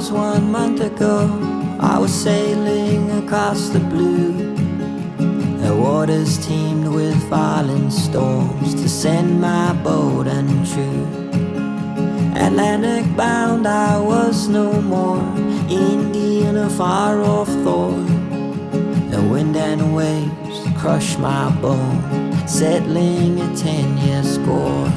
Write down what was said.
was 1 month ago. I was sailing across the blue, the waters teemed with violent storms, to send my boat untrue. Atlantic bound I was no more, Indian a far off thorn. The wind and waves crushed my bone, settling a 10-year score.